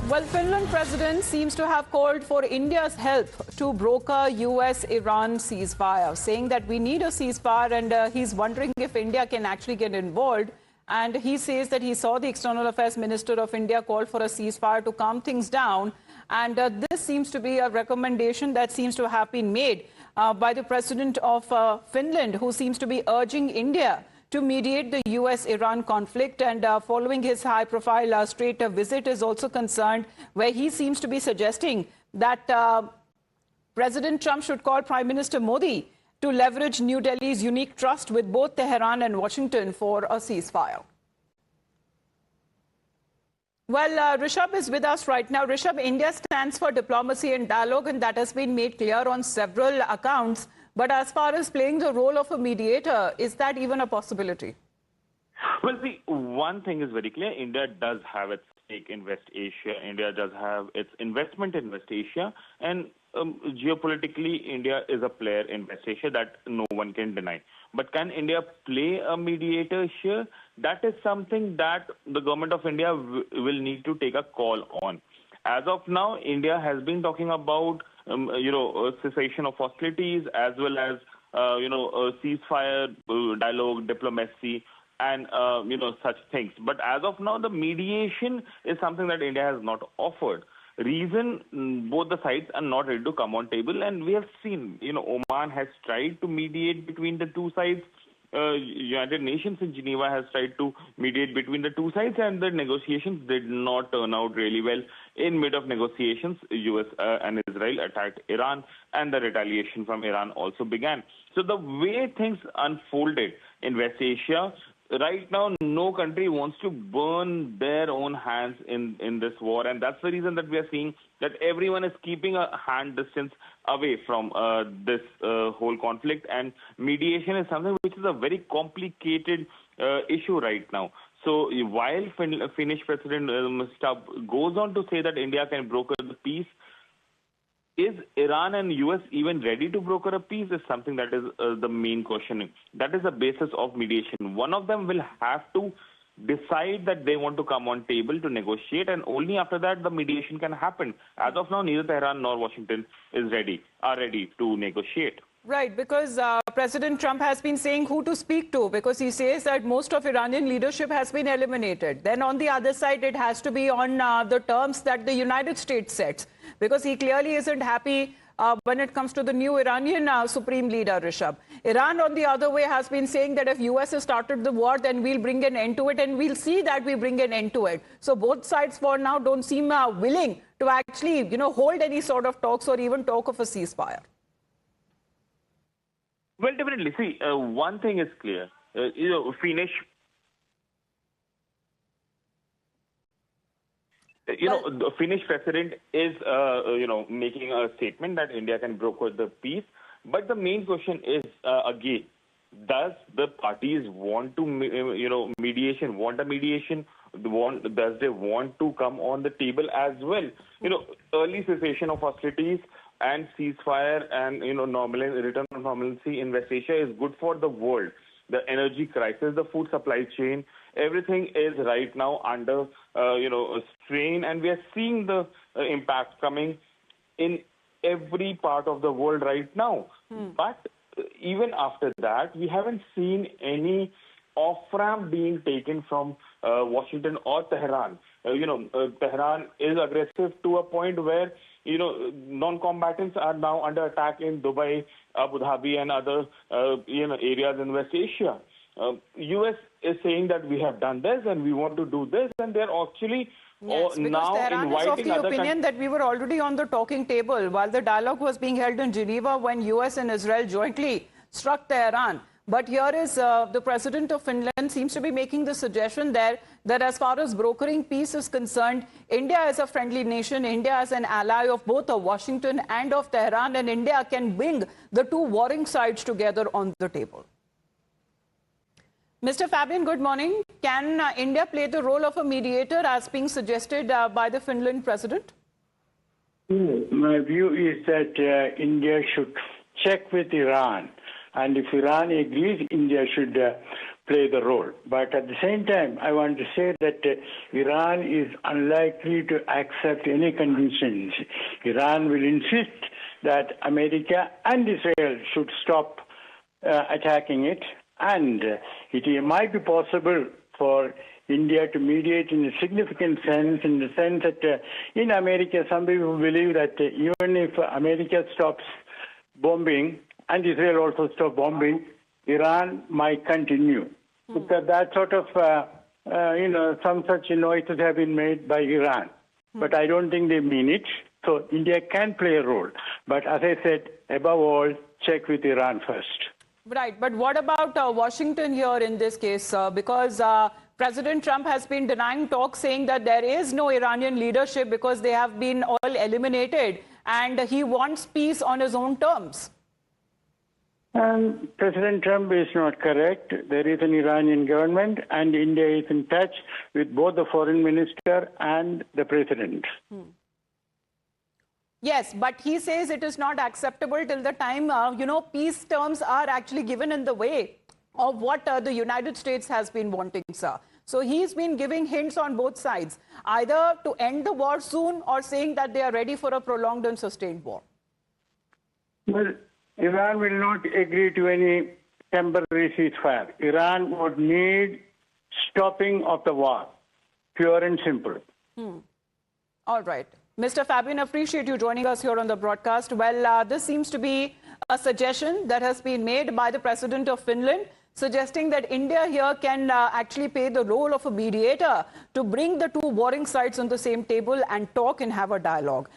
Well, Finland president seems to have called for India's help to broker US-Iran ceasefire, saying that we need a ceasefire, and he's wondering if India can actually get involved. And he says that he saw the External Affairs Minister of India call for a ceasefire to calm things down. And this seems to be a recommendation that seems to have been made by the president of Finland, who seems to be urging India to mediate the US-Iran conflict. And following his high-profile Strait visit is also concerned, where he seems to be suggesting that President Trump should call Prime Minister Modi to leverage New Delhi's unique trust with both Tehran and Washington for a ceasefire. Well, Rishabh is with us right now. Rishabh, India stands for diplomacy and dialogue, and that has been made clear on several accounts. But as far as playing the role of a mediator, is that even a possibility? Well, see, one thing is very clear. India does have its stake in West Asia. India does have its investment in West Asia. And geopolitically, India is a player in West Asia that no one can deny. But can India play a mediator here? That is something that the government of India will need to take a call on. As of now, India has been talking about, cessation of hostilities, as well as, ceasefire, dialogue, diplomacy, and, such things. But as of now, the mediation is something that India has not offered. Reason, both the sides are not ready to come on table. And we have seen, Oman has tried to mediate between the two sides. United Nations in Geneva has tried to mediate between the two sides, and the negotiations did not turn out really well. In mid of negotiations, US and Israel attacked Iran, and the retaliation from Iran also began. So the way things unfolded in West Asia, right now, no country wants to burn their own hands in this war, and that's the reason that we are seeing that everyone is keeping a hand distance away from this whole conflict. And mediation is something which is a very complicated issue right now. So while Finnish President Stubb goes on to say that India can broker the peace, is Iran and US even ready to broker a peace is something that is the main question. That is the basis of mediation. One of them will have to decide that they want to come on table to negotiate, and only after that the mediation can happen. As of now, neither Tehran nor Washington are ready to negotiate. Right, because President Trump has been saying who to speak to, because he says that most of Iranian leadership has been eliminated. Then on the other side, it has to be on the terms that the United States sets, because he clearly isn't happy when it comes to the new Iranian supreme leader, Rishabh. Iran, on the other way, has been saying that if US has started the war, then we'll bring an end to it, and we'll see that we bring an end to it. So both sides for now don't seem willing to actually, hold any sort of talks or even talk of a ceasefire. Well, definitely. See, one thing is clear. Finnish, the Finnish president is, making a statement that India can broker the peace. But the main question is, again, does the parties want to, mediation, want a mediation? Does they want to come on the table as well? Early cessation of hostilities and ceasefire and, return of normalcy in West Asia is good for the world. The energy crisis, the food supply chain, everything is right now under, strain, and we are seeing the impact coming in every part of the world right now. But even after that, we haven't seen any off-ramp being taken from Washington or Tehran. Tehran is aggressive to a point where, non-combatants are now under attack in Dubai, Abu Dhabi, and other, areas in West Asia. US is saying that we have done this and we want to do this, and they're actually Yes, because now Tehran is of the opinion that we were already on the talking table while the dialogue was being held in Geneva when US and Israel jointly struck Tehran. But here is the president of Finland seems to be making the suggestion there that as far as brokering peace is concerned, India is a friendly nation. India is an ally of both of Washington and of Tehran, and India can bring the two warring sides together on the table. Mr. Fabian, good morning. Can India play the role of a mediator as being suggested by the Finland president? My view is that India should check with Iran. And if Iran agrees, India should play the role. But at the same time, I want to say that Iran is unlikely to accept any conditions. Iran will insist that America and Israel should stop attacking it, and it might be possible for India to mediate in a significant sense, in the sense that in America, some people believe that even if America stops bombing and Israel also stops bombing, Iran might continue. Because that sort of, some such noises have been made by Iran. But I don't think they mean it. So India can play a role. But as I said, above all, check with Iran first. Right, but what about Washington here in this case? Because President Trump has been denying talks, saying that there is no Iranian leadership because they have been all eliminated, and he wants peace on his own terms. President Trump is not correct. There is an Iranian government, and India is in touch with both the foreign minister and the president. Yes, but he says it is not acceptable till the time, peace terms are actually given in the way of what the United States has been wanting, sir. So he's been giving hints on both sides, either to end the war soon or saying that they are ready for a prolonged and sustained war. Well, Iran will not agree to any temporary ceasefire. Iran would need stopping of the war, pure and simple. All right. Mr. Fabian, appreciate you joining us here on the broadcast. Well, this seems to be a suggestion that has been made by the President of Finland, suggesting that India here can actually play the role of a mediator to bring the two warring sides on the same table and talk and have a dialogue.